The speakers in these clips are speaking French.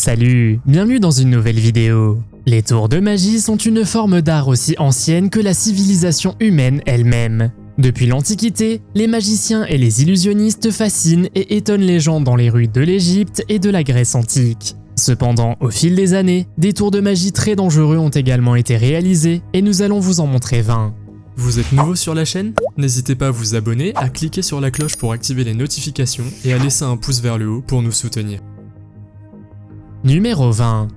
Salut, bienvenue dans une nouvelle vidéo. Les tours de magie sont une forme d'art aussi ancienne que la civilisation humaine elle-même. Depuis l'Antiquité, les magiciens et les illusionnistes fascinent et étonnent les gens dans les rues de l'Égypte et de la Grèce antique. Cependant, au fil des années, des tours de magie très dangereux ont également été réalisés et nous allons vous en montrer 20. Vous êtes nouveau sur la chaîne? N'hésitez pas à vous abonner, à cliquer sur la cloche pour activer les notifications et à laisser un pouce vers le haut pour nous soutenir. Numéro 20.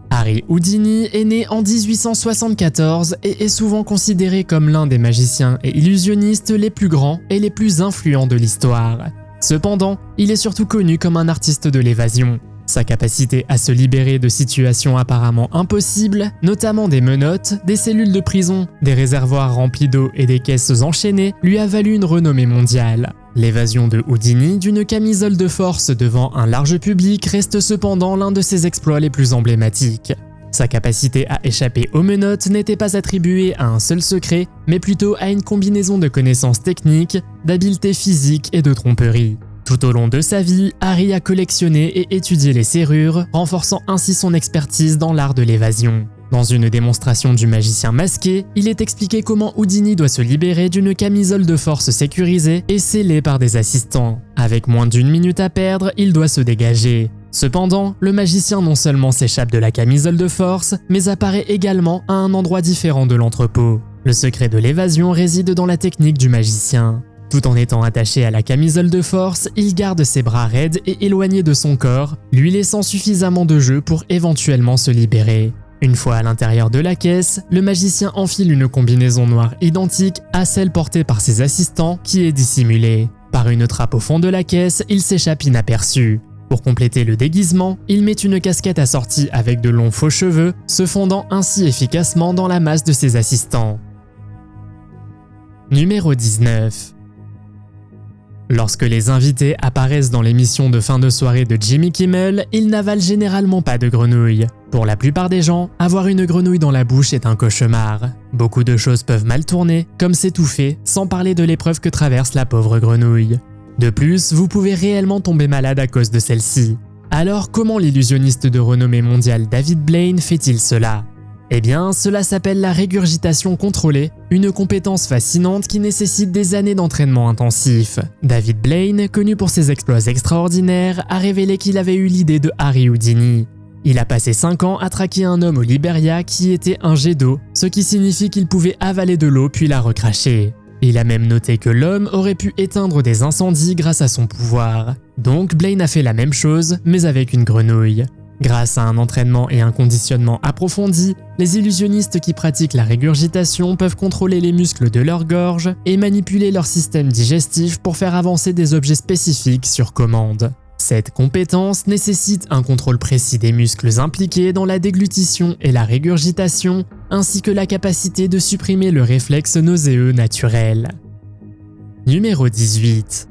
Harry Houdini est né en 1874 et est souvent considéré comme l'un des magiciens et illusionnistes les plus grands et les plus influents de l'histoire. Cependant, il est surtout connu comme un artiste de l'évasion. Sa capacité à se libérer de situations apparemment impossibles, notamment des menottes, des cellules de prison, des réservoirs remplis d'eau et des caisses enchaînées, lui a valu une renommée mondiale. L'évasion de Houdini d'une camisole de force devant un large public reste cependant l'un de ses exploits les plus emblématiques. Sa capacité à échapper aux menottes n'était pas attribuée à un seul secret, mais plutôt à une combinaison de connaissances techniques, d'habileté physique et de tromperie. Tout au long de sa vie, Harry a collectionné et étudié les serrures, renforçant ainsi son expertise dans l'art de l'évasion. Dans une démonstration du magicien masqué, il est expliqué comment Houdini doit se libérer d'une camisole de force sécurisée et scellée par des assistants. Avec moins d'1 minute à perdre, il doit se dégager. Cependant, le magicien non seulement s'échappe de la camisole de force, mais apparaît également à un endroit différent de l'entrepôt. Le secret de l'évasion réside dans la technique du magicien. Tout en étant attaché à la camisole de force, il garde ses bras raides et éloignés de son corps, lui laissant suffisamment de jeu pour éventuellement se libérer. Une fois à l'intérieur de la caisse, le magicien enfile une combinaison noire identique à celle portée par ses assistants qui est dissimulée. Par une trappe au fond de la caisse, il s'échappe inaperçu. Pour compléter le déguisement, il met une casquette assortie avec de longs faux cheveux, se fondant ainsi efficacement dans la masse de ses assistants. Numéro 19. Lorsque les invités apparaissent dans l'émission de fin de soirée de Jimmy Kimmel, ils n'avalent généralement pas de grenouilles. Pour la plupart des gens, avoir une grenouille dans la bouche est un cauchemar. Beaucoup de choses peuvent mal tourner, comme s'étouffer, sans parler de l'épreuve que traverse la pauvre grenouille. De plus, vous pouvez réellement tomber malade à cause de celle-ci. Alors comment l'illusionniste de renommée mondiale David Blaine fait-il cela ? Eh bien, cela s'appelle la régurgitation contrôlée, une compétence fascinante qui nécessite des années d'entraînement intensif. David Blaine, connu pour ses exploits extraordinaires, a révélé qu'il avait eu l'idée de Harry Houdini. Il a passé 5 ans à traquer un homme au Liberia qui était un jet d'eau, ce qui signifie qu'il pouvait avaler de l'eau puis la recracher. Il a même noté que l'homme aurait pu éteindre des incendies grâce à son pouvoir. Donc Blaine a fait la même chose, mais avec une grenouille. Grâce à un entraînement et un conditionnement approfondi, les illusionnistes qui pratiquent la régurgitation peuvent contrôler les muscles de leur gorge et manipuler leur système digestif pour faire avancer des objets spécifiques sur commande. Cette compétence nécessite un contrôle précis des muscles impliqués dans la déglutition et la régurgitation, ainsi que la capacité de supprimer le réflexe nauséeux naturel. Numéro 18.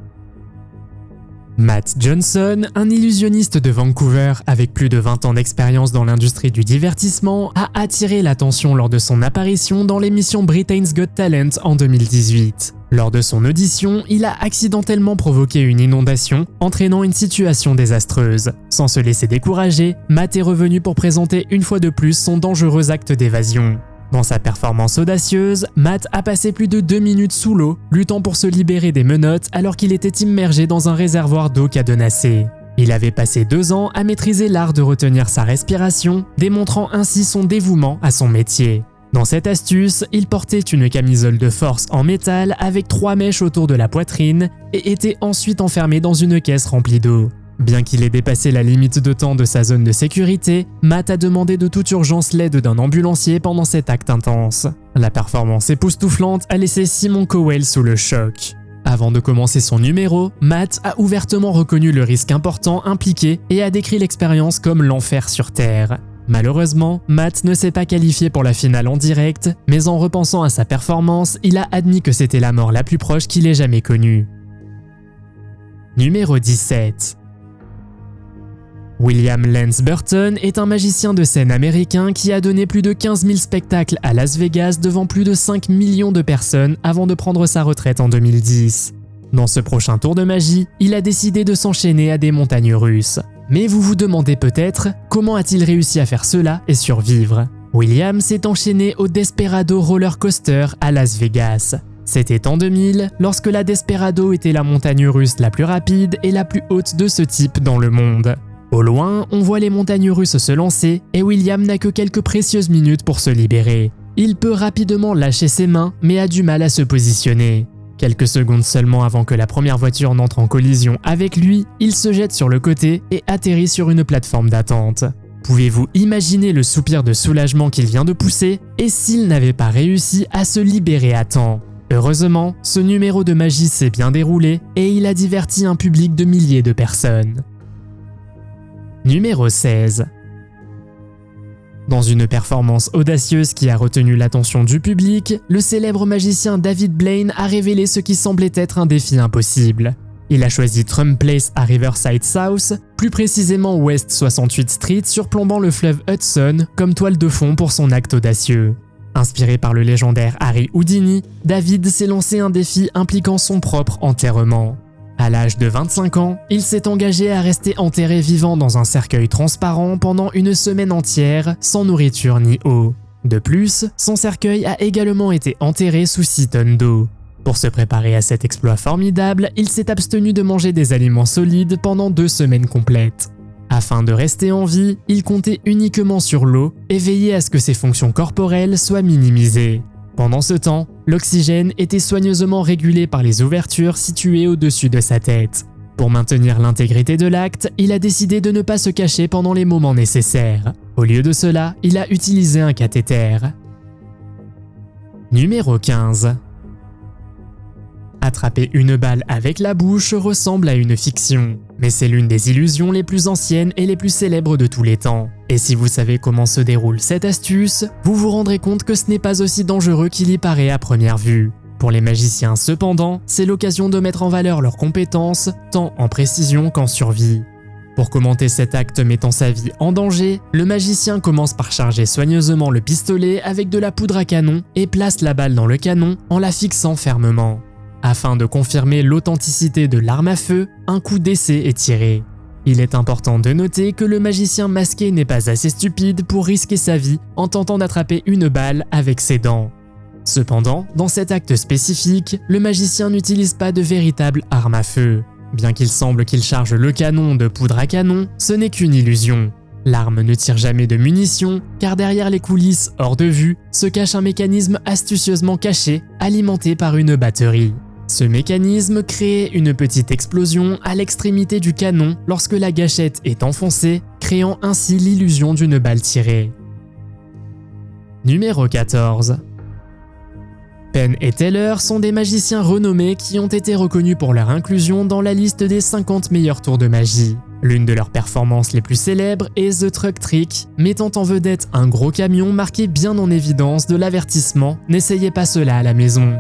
Matt Johnson, un illusionniste de Vancouver avec plus de 20 ans d'expérience dans l'industrie du divertissement, a attiré l'attention lors de son apparition dans l'émission Britain's Got Talent en 2018. Lors de son audition, il a accidentellement provoqué une inondation, entraînant une situation désastreuse. Sans se laisser décourager, Matt est revenu pour présenter une fois de plus son dangereux acte d'évasion. Dans sa performance audacieuse, Matt a passé plus de 2 minutes sous l'eau, luttant pour se libérer des menottes alors qu'il était immergé dans un réservoir d'eau cadenassé. Il avait passé 2 ans à maîtriser l'art de retenir sa respiration, démontrant ainsi son dévouement à son métier. Dans cette astuce, il portait une camisole de force en métal avec 3 mèches autour de la poitrine et était ensuite enfermé dans une caisse remplie d'eau. Bien qu'il ait dépassé la limite de temps de sa zone de sécurité, Matt a demandé de toute urgence l'aide d'un ambulancier pendant cet acte intense. La performance époustouflante a laissé Simon Cowell sous le choc. Avant de commencer son numéro, Matt a ouvertement reconnu le risque important impliqué et a décrit l'expérience comme l'enfer sur Terre. Malheureusement, Matt ne s'est pas qualifié pour la finale en direct, mais en repensant à sa performance, il a admis que c'était la mort la plus proche qu'il ait jamais connue. Numéro 17. William Lance Burton est un magicien de scène américain qui a donné plus de 15 000 spectacles à Las Vegas devant plus de 5 millions de personnes avant de prendre sa retraite en 2010. Dans ce prochain tour de magie, il a décidé de s'enchaîner à des montagnes russes. Mais vous vous demandez peut-être comment a-t-il réussi à faire cela et survivre? William s'est enchaîné au Desperado Roller Coaster à Las Vegas. C'était en 2000, lorsque la Desperado était la montagne russe la plus rapide et la plus haute de ce type dans le monde. Au loin, on voit les montagnes russes se lancer et William n'a que quelques précieuses minutes pour se libérer. Il peut rapidement lâcher ses mains, mais a du mal à se positionner. Quelques secondes seulement avant que la première voiture n'entre en collision avec lui, il se jette sur le côté et atterrit sur une plateforme d'attente. Pouvez-vous imaginer le soupir de soulagement qu'il vient de pousser, et s'il n'avait pas réussi à se libérer à temps? Heureusement, ce numéro de magie s'est bien déroulé et il a diverti un public de milliers de personnes. Numéro 16. Dans une performance audacieuse qui a retenu l'attention du public, le célèbre magicien David Blaine a révélé ce qui semblait être un défi impossible. Il a choisi Trump Place à Riverside South, plus précisément West 68th Street surplombant le fleuve Hudson, comme toile de fond pour son acte audacieux. Inspiré par le légendaire Harry Houdini, David s'est lancé un défi impliquant son propre enterrement. À l'âge de 25 ans, il s'est engagé à rester enterré vivant dans un cercueil transparent pendant une semaine entière, sans nourriture ni eau. De plus, son cercueil a également été enterré sous 6 tonnes d'eau. Pour se préparer à cet exploit formidable, il s'est abstenu de manger des aliments solides pendant 2 semaines complètes. Afin de rester en vie, il comptait uniquement sur l'eau et veillait à ce que ses fonctions corporelles soient minimisées. Pendant ce temps, l'oxygène était soigneusement régulé par les ouvertures situées au-dessus de sa tête. Pour maintenir l'intégrité de l'acte, il a décidé de ne pas se cacher pendant les moments nécessaires. Au lieu de cela, il a utilisé un cathéter. Numéro 15. Attraper une balle avec la bouche ressemble à une fiction, mais c'est l'une des illusions les plus anciennes et les plus célèbres de tous les temps. Et si vous savez comment se déroule cette astuce, vous vous rendrez compte que ce n'est pas aussi dangereux qu'il y paraît à première vue. Pour les magiciens cependant, c'est l'occasion de mettre en valeur leurs compétences, tant en précision qu'en survie. Pour commenter cet acte mettant sa vie en danger, le magicien commence par charger soigneusement le pistolet avec de la poudre à canon et place la balle dans le canon en la fixant fermement. Afin de confirmer l'authenticité de l'arme à feu, un coup d'essai est tiré. Il est important de noter que le magicien masqué n'est pas assez stupide pour risquer sa vie en tentant d'attraper une balle avec ses dents. Cependant, dans cet acte spécifique, le magicien n'utilise pas de véritable arme à feu. Bien qu'il semble qu'il charge le canon de poudre à canon, ce n'est qu'une illusion. L'arme ne tire jamais de munitions, car derrière les coulisses, hors de vue, se cache un mécanisme astucieusement caché, alimenté par une batterie. Ce mécanisme crée une petite explosion à l'extrémité du canon lorsque la gâchette est enfoncée, créant ainsi l'illusion d'une balle tirée. Numéro 14. Penn et Teller sont des magiciens renommés qui ont été reconnus pour leur inclusion dans la liste des 50 meilleurs tours de magie. L'une de leurs performances les plus célèbres est The Truck Trick, mettant en vedette un gros camion marqué bien en évidence de l'avertissement « N'essayez pas cela à la maison ».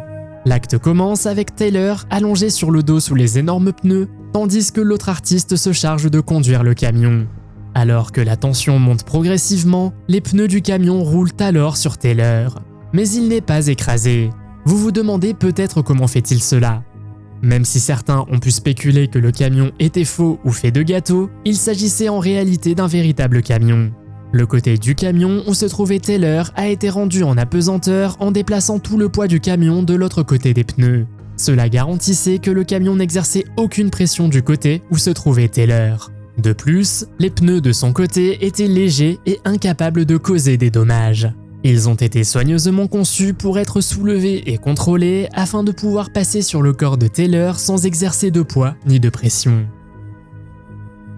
L'acte commence avec Taylor allongé sur le dos sous les énormes pneus, tandis que l'autre artiste se charge de conduire le camion. Alors que la tension monte progressivement, les pneus du camion roulent alors sur Taylor. Mais il n'est pas écrasé. Vous vous demandez peut-être comment fait-il cela. Même si certains ont pu spéculer que le camion était faux ou fait de gâteaux, il s'agissait en réalité d'un véritable camion. Le côté du camion où se trouvait Taylor a été rendu en apesanteur en déplaçant tout le poids du camion de l'autre côté des pneus. Cela garantissait que le camion n'exerçait aucune pression du côté où se trouvait Taylor. De plus, les pneus de son côté étaient légers et incapables de causer des dommages. Ils ont été soigneusement conçus pour être soulevés et contrôlés afin de pouvoir passer sur le corps de Taylor sans exercer de poids ni de pression.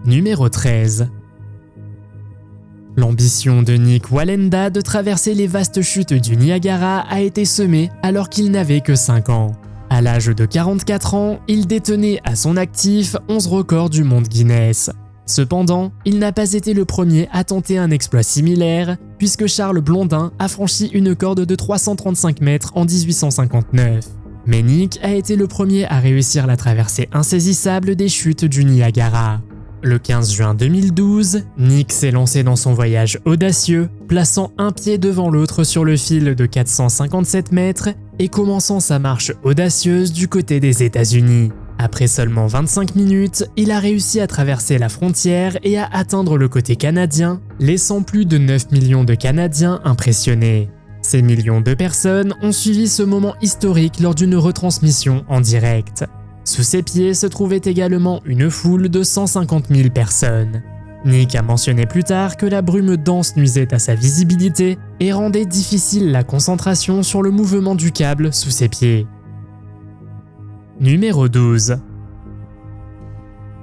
Numéro 13. L'ambition de Nick Wallenda de traverser les vastes chutes du Niagara a été semée alors qu'il n'avait que 5 ans. À l'âge de 44 ans, il détenait à son actif 11 records du monde Guinness. Cependant, il n'a pas été le premier à tenter un exploit similaire, puisque Charles Blondin a franchi une corde de 335 mètres en 1859. Mais Nick a été le premier à réussir la traversée insaisissable des chutes du Niagara. Le 15 juin 2012, Nick s'est lancé dans son voyage audacieux, plaçant un pied devant l'autre sur le fil de 457 mètres et commençant sa marche audacieuse du côté des États-Unis. Après seulement 25 minutes, il a réussi à traverser la frontière et à atteindre le côté canadien, laissant plus de 9 millions de Canadiens impressionnés. Ces millions de personnes ont suivi ce moment historique lors d'une retransmission en direct. Sous ses pieds se trouvait également une foule de 150 000 personnes. Nick a mentionné plus tard que la brume dense nuisait à sa visibilité et rendait difficile la concentration sur le mouvement du câble sous ses pieds. Numéro 12.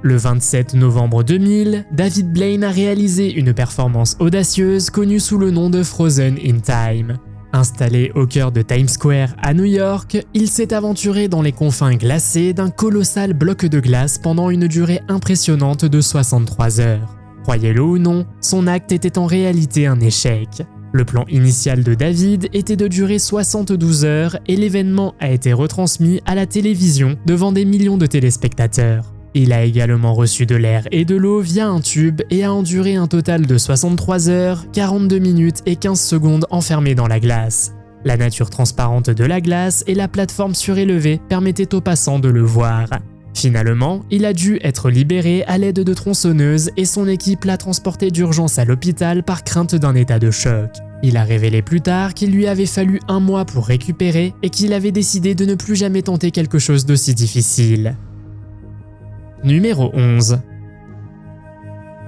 Le 27 novembre 2000, David Blaine a réalisé une performance audacieuse connue sous le nom de Frozen in Time. Installé au cœur de Times Square à New York, il s'est aventuré dans les confins glacés d'un colossal bloc de glace pendant une durée impressionnante de 63 heures. Croyez-le ou non, son acte était en réalité un échec. Le plan initial de David était de durer 72 heures et l'événement a été retransmis à la télévision devant des millions de téléspectateurs. Il a également reçu de l'air et de l'eau via un tube et a enduré un total de 63 heures, 42 minutes et 15 secondes enfermé dans la glace. La nature transparente de la glace et la plateforme surélevée permettaient aux passants de le voir. Finalement, il a dû être libéré à l'aide de tronçonneuses et son équipe l'a transporté d'urgence à l'hôpital par crainte d'un état de choc. Il a révélé plus tard qu'il lui avait fallu 1 mois pour récupérer et qu'il avait décidé de ne plus jamais tenter quelque chose d'aussi difficile. Numéro 11.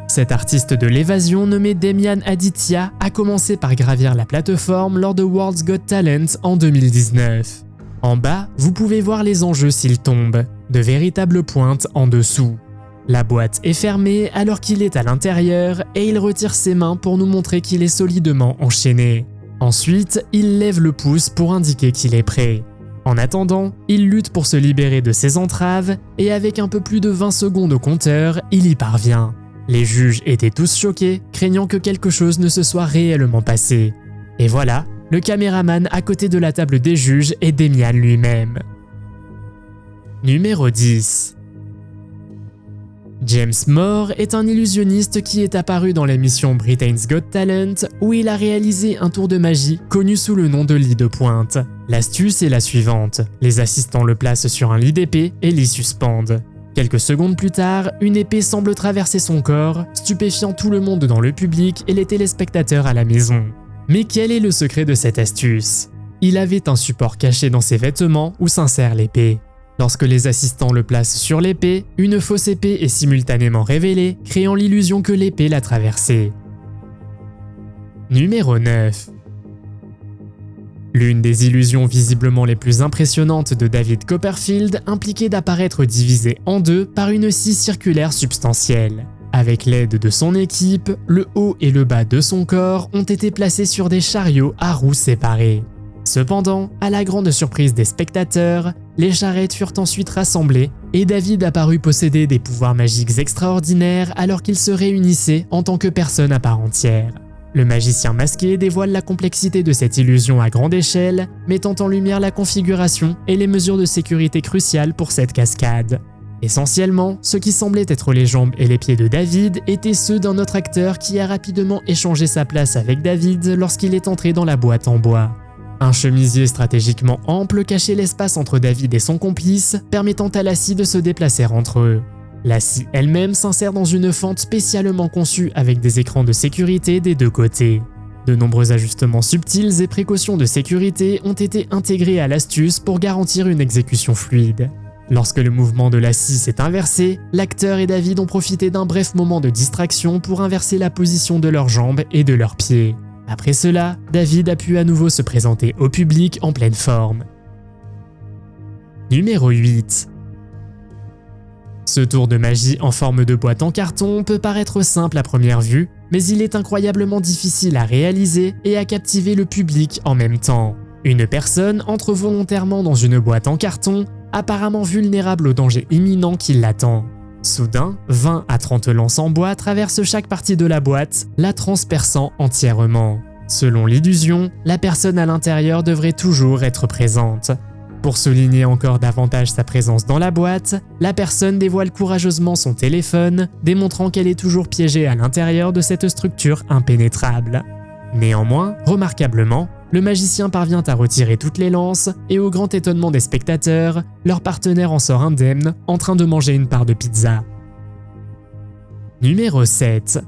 Cet artiste de l'évasion nommé Demian Aditya a commencé par gravir la plateforme lors de World's Got Talent en 2019. En bas, vous pouvez voir les enjeux s'il tombe, de véritables pointes en dessous. La boîte est fermée alors qu'il est à l'intérieur et il retire ses mains pour nous montrer qu'il est solidement enchaîné. Ensuite, il lève le pouce pour indiquer qu'il est prêt. En attendant, il lutte pour se libérer de ses entraves et avec un peu plus de 20 secondes au compteur, il y parvient. Les juges étaient tous choqués, craignant que quelque chose ne se soit réellement passé. Et voilà, le caméraman à côté de la table des juges est Demian lui-même. Numéro 10. James Moore est un illusionniste qui est apparu dans l'émission Britain's Got Talent où il a réalisé un tour de magie connu sous le nom de lit de pointe. L'astuce est la suivante, les assistants le placent sur un lit d'épée et l'y suspendent. Quelques secondes plus tard, une épée semble traverser son corps, stupéfiant tout le monde dans le public et les téléspectateurs à la maison. Mais quel est le secret de cette astuce? Il avait un support caché dans ses vêtements où s'insère l'épée. Lorsque les assistants le placent sur l'épée, une fausse épée est simultanément révélée, créant l'illusion que l'épée l'a traversée. Numéro 9. L'une des illusions visiblement les plus impressionnantes de David Copperfield impliquait d'apparaître divisé en deux par une scie circulaire substantielle. Avec l'aide de son équipe, le haut et le bas de son corps ont été placés sur des chariots à roues séparées. Cependant, à la grande surprise des spectateurs, les charrettes furent ensuite rassemblées et David apparut posséder des pouvoirs magiques extraordinaires alors qu'ils se réunissaient en tant que personne à part entière. Le magicien masqué dévoile la complexité de cette illusion à grande échelle, mettant en lumière la configuration et les mesures de sécurité cruciales pour cette cascade. Essentiellement, ce qui semblait être les jambes et les pieds de David étaient ceux d'un autre acteur qui a rapidement échangé sa place avec David lorsqu'il est entré dans la boîte en bois. Un chemisier stratégiquement ample cachait l'espace entre David et son complice, permettant à la scie de se déplacer entre eux. La scie elle-même s'insère dans une fente spécialement conçue avec des écrans de sécurité des deux côtés. De nombreux ajustements subtils et précautions de sécurité ont été intégrés à l'astuce pour garantir une exécution fluide. Lorsque le mouvement de la scie s'est inversé, l'acteur et David ont profité d'un bref moment de distraction pour inverser la position de leurs jambes et de leurs pieds. Après cela, David a pu à nouveau se présenter au public en pleine forme. Numéro 8. Ce tour de magie en forme de boîte en carton peut paraître simple à première vue, mais il est incroyablement difficile à réaliser et à captiver le public en même temps. Une personne entre volontairement dans une boîte en carton, apparemment vulnérable au danger imminent qui l'attend. Soudain, 20 à 30 lances en bois traversent chaque partie de la boîte, la transperçant entièrement. Selon l'illusion, la personne à l'intérieur devrait toujours être présente. Pour souligner encore davantage sa présence dans la boîte, la personne dévoile courageusement son téléphone, démontrant qu'elle est toujours piégée à l'intérieur de cette structure impénétrable. Néanmoins, remarquablement, le magicien parvient à retirer toutes les lances et au grand étonnement des spectateurs, leur partenaire en sort indemne en train de manger une part de pizza. Numéro 7.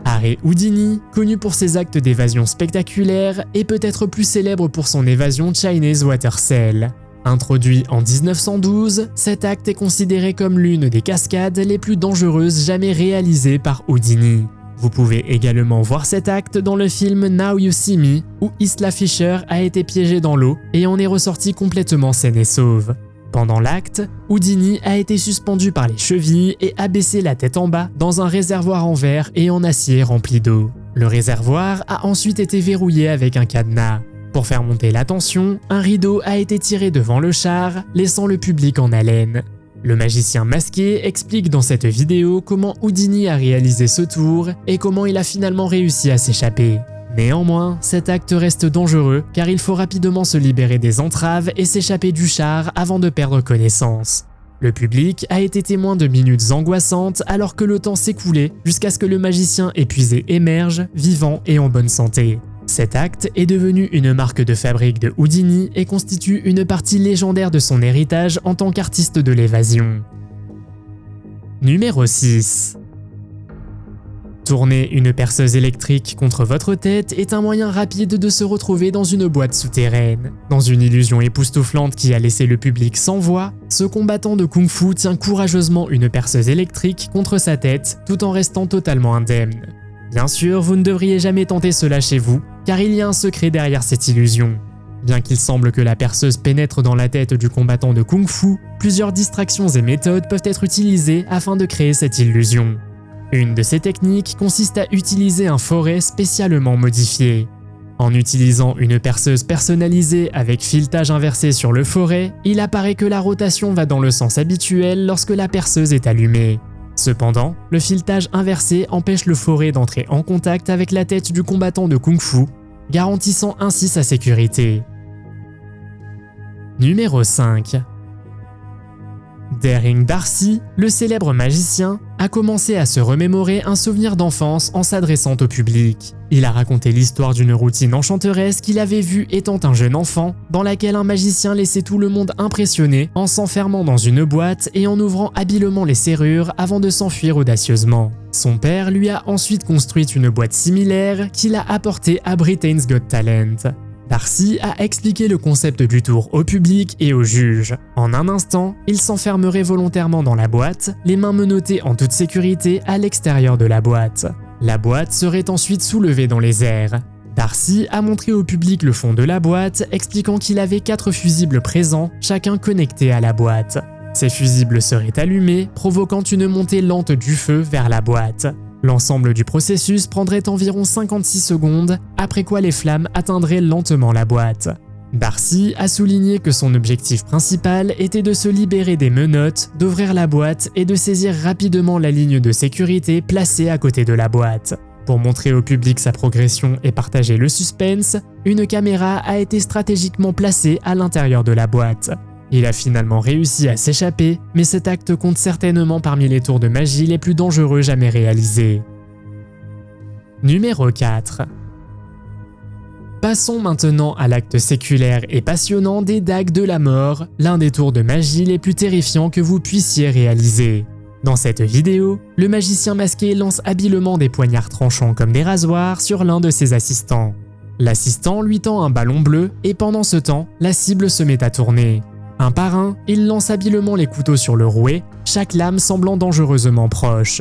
Harry Houdini, connu pour ses actes d'évasion spectaculaires, est peut-être plus célèbre pour son évasion Chinese Water Cell. Introduit en 1912, cet acte est considéré comme l'une des cascades les plus dangereuses jamais réalisées par Houdini. Vous pouvez également voir cet acte dans le film Now You See Me, où Isla Fisher a été piégée dans l'eau et en est ressortie complètement saine et sauve. Pendant l'acte, Houdini a été suspendu par les chevilles et a baissé la tête en bas dans un réservoir en verre et en acier rempli d'eau. Le réservoir a ensuite été verrouillé avec un cadenas. Pour faire monter la tension, un rideau a été tiré devant le char, laissant le public en haleine. Le magicien masqué explique dans cette vidéo comment Houdini a réalisé ce tour et comment il a finalement réussi à s'échapper. Néanmoins, cet acte reste dangereux car il faut rapidement se libérer des entraves et s'échapper du char avant de perdre connaissance. Le public a été témoin de minutes angoissantes alors que le temps s'écoulait jusqu'à ce que le magicien épuisé émerge, vivant et en bonne santé. Cet acte est devenu une marque de fabrique de Houdini et constitue une partie légendaire de son héritage en tant qu'artiste de l'évasion. Numéro 6. Tourner une perceuse électrique contre votre tête est un moyen rapide de se retrouver dans une boîte souterraine. Dans une illusion époustouflante qui a laissé le public sans voix, ce combattant de kung-fu tient courageusement une perceuse électrique contre sa tête tout en restant totalement indemne. Bien sûr, vous ne devriez jamais tenter cela chez vous, car il y a un secret derrière cette illusion. Bien qu'il semble que la perceuse pénètre dans la tête du combattant de kung-fu, plusieurs distractions et méthodes peuvent être utilisées afin de créer cette illusion. Une de ces techniques consiste à utiliser un foret spécialement modifié. En utilisant une perceuse personnalisée avec filetage inversé sur le foret, il apparaît que la rotation va dans le sens habituel lorsque la perceuse est allumée. Cependant, le filetage inversé empêche le foret d'entrer en contact avec la tête du combattant de kung-fu, garantissant ainsi sa sécurité. Numéro 5. Daring Darcy, le célèbre magicien, a commencé à se remémorer un souvenir d'enfance en s'adressant au public. Il a raconté l'histoire d'une routine enchanteresse qu'il avait vue étant un jeune enfant, dans laquelle un magicien laissait tout le monde impressionné en s'enfermant dans une boîte et en ouvrant habilement les serrures avant de s'enfuir audacieusement. Son père lui a ensuite construit une boîte similaire qu'il a apportée à Britain's Got Talent. Darcy a expliqué le concept du tour au public et aux juges. En un instant, il s'enfermerait volontairement dans la boîte, les mains menottées en toute sécurité à l'extérieur de la boîte. La boîte serait ensuite soulevée dans les airs. Darcy a montré au public le fond de la boîte, expliquant qu'il avait 4 fusibles présents, chacun connecté à la boîte. Ces fusibles seraient allumés, provoquant une montée lente du feu vers la boîte. L'ensemble du processus prendrait environ 56 secondes, après quoi les flammes atteindraient lentement la boîte. Darcy a souligné que son objectif principal était de se libérer des menottes, d'ouvrir la boîte et de saisir rapidement la ligne de sécurité placée à côté de la boîte. Pour montrer au public sa progression et partager le suspense, une caméra a été stratégiquement placée à l'intérieur de la boîte. Il a finalement réussi à s'échapper, mais cet acte compte certainement parmi les tours de magie les plus dangereux jamais réalisés. Numéro 4. Passons maintenant à l'acte séculaire et passionnant des dagues de la mort, l'un des tours de magie les plus terrifiants que vous puissiez réaliser. Dans cette vidéo, le magicien masqué lance habilement des poignards tranchants comme des rasoirs sur l'un de ses assistants. L'assistant lui tend un ballon bleu et pendant ce temps, la cible se met à tourner. Un par un, il lance habilement les couteaux sur le rouet, chaque lame semblant dangereusement proche.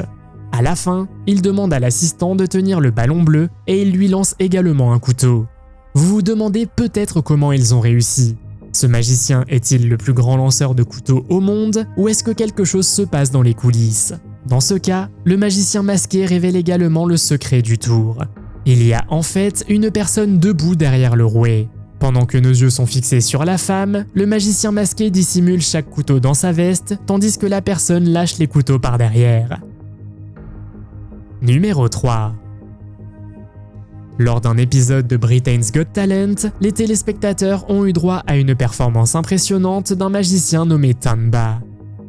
À la fin, il demande à l'assistant de tenir le ballon bleu et il lui lance également un couteau. Vous vous demandez peut-être comment ils ont réussi. Ce magicien est-il le plus grand lanceur de couteaux au monde ou est-ce que quelque chose se passe dans les coulisses? Dans ce cas, le magicien masqué révèle également le secret du tour. Il y a en fait une personne debout derrière le rouet. Pendant que nos yeux sont fixés sur la femme, le magicien masqué dissimule chaque couteau dans sa veste, tandis que la personne lâche les couteaux par derrière. Numéro 3. Lors d'un épisode de Britain's Got Talent, les téléspectateurs ont eu droit à une performance impressionnante d'un magicien nommé Tanba.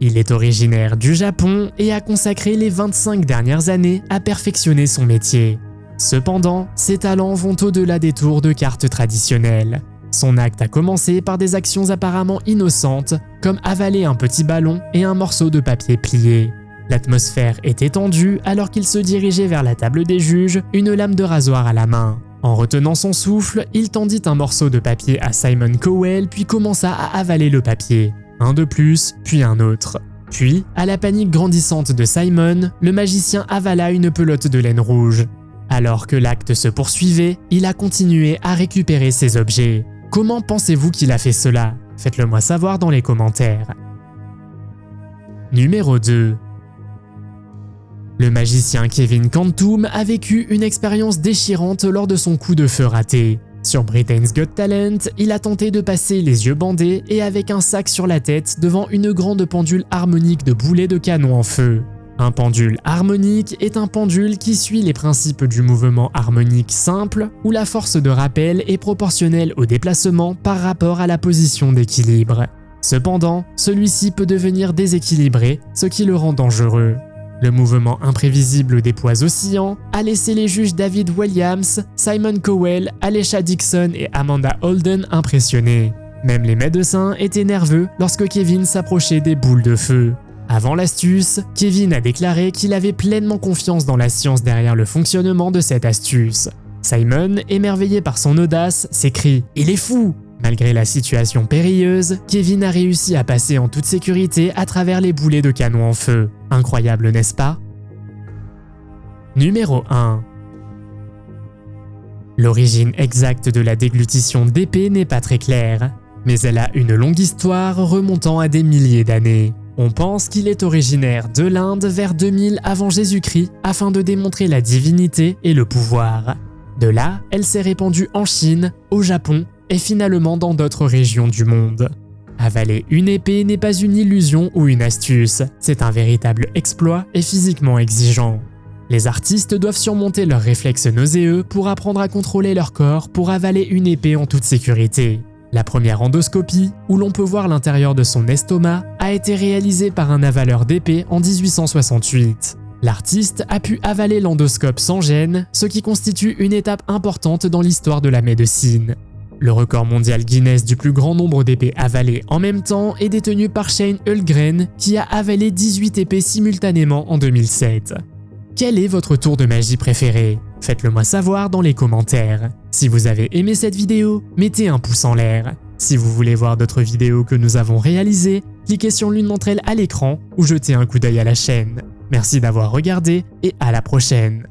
Il est originaire du Japon et a consacré les 25 dernières années à perfectionner son métier. Cependant, ses talents vont au-delà des tours de cartes traditionnelles. Son acte a commencé par des actions apparemment innocentes, comme avaler un petit ballon et un morceau de papier plié. L'atmosphère était tendue alors qu'il se dirigeait vers la table des juges, une lame de rasoir à la main. En retenant son souffle, il tendit un morceau de papier à Simon Cowell puis commença à avaler le papier. Un de plus, puis un autre. Puis, à la panique grandissante de Simon, le magicien avala une pelote de laine rouge. Alors que l'acte se poursuivait, il a continué à récupérer ses objets. Comment pensez-vous qu'il a fait cela? Faites-le moi savoir dans les commentaires. Numéro 2. Le magicien Kevin Quantum a vécu une expérience déchirante lors de son coup de feu raté. Sur Britain's Got Talent, il a tenté de passer les yeux bandés et avec un sac sur la tête devant une grande pendule harmonique de boulets de canon en feu. Un pendule harmonique est un pendule qui suit les principes du mouvement harmonique simple où la force de rappel est proportionnelle au déplacement par rapport à la position d'équilibre. Cependant, celui-ci peut devenir déséquilibré, ce qui le rend dangereux. Le mouvement imprévisible des poids oscillants a laissé les juges David Williams, Simon Cowell, Alesha Dixon et Amanda Holden impressionnés. Même les médecins étaient nerveux lorsque Kevin s'approchait des boules de feu. Avant l'astuce, Kevin a déclaré qu'il avait pleinement confiance dans la science derrière le fonctionnement de cette astuce. Simon, émerveillé par son audace, s'écrie « Il est fou !» Malgré la situation périlleuse, Kevin a réussi à passer en toute sécurité à travers les boulets de canon en feu. Incroyable, n'est-ce pas? Numéro 1. L'origine exacte de la déglutition d'épée n'est pas très claire, mais elle a une longue histoire remontant à des milliers d'années. On pense qu'il est originaire de l'Inde vers 2000 avant Jésus-Christ afin de démontrer la divinité et le pouvoir. De là, elle s'est répandue en Chine, au Japon et finalement dans d'autres régions du monde. Avaler une épée n'est pas une illusion ou une astuce, c'est un véritable exploit et physiquement exigeant. Les artistes doivent surmonter leurs réflexes nauséeux pour apprendre à contrôler leur corps pour avaler une épée en toute sécurité. La première endoscopie, où l'on peut voir l'intérieur de son estomac, a été réalisée par un avaleur d'épée en 1868. L'artiste a pu avaler l'endoscope sans gêne, ce qui constitue une étape importante dans l'histoire de la médecine. Le record mondial Guinness du plus grand nombre d'épées avalées en même temps est détenu par Shane Hultgren, qui a avalé 18 épées simultanément en 2007. Quel est votre tour de magie préféré? Faites-le moi savoir dans les commentaires. Si vous avez aimé cette vidéo, mettez un pouce en l'air. Si vous voulez voir d'autres vidéos que nous avons réalisées, cliquez sur l'une d'entre elles à l'écran ou jetez un coup d'œil à la chaîne. Merci d'avoir regardé et à la prochaine.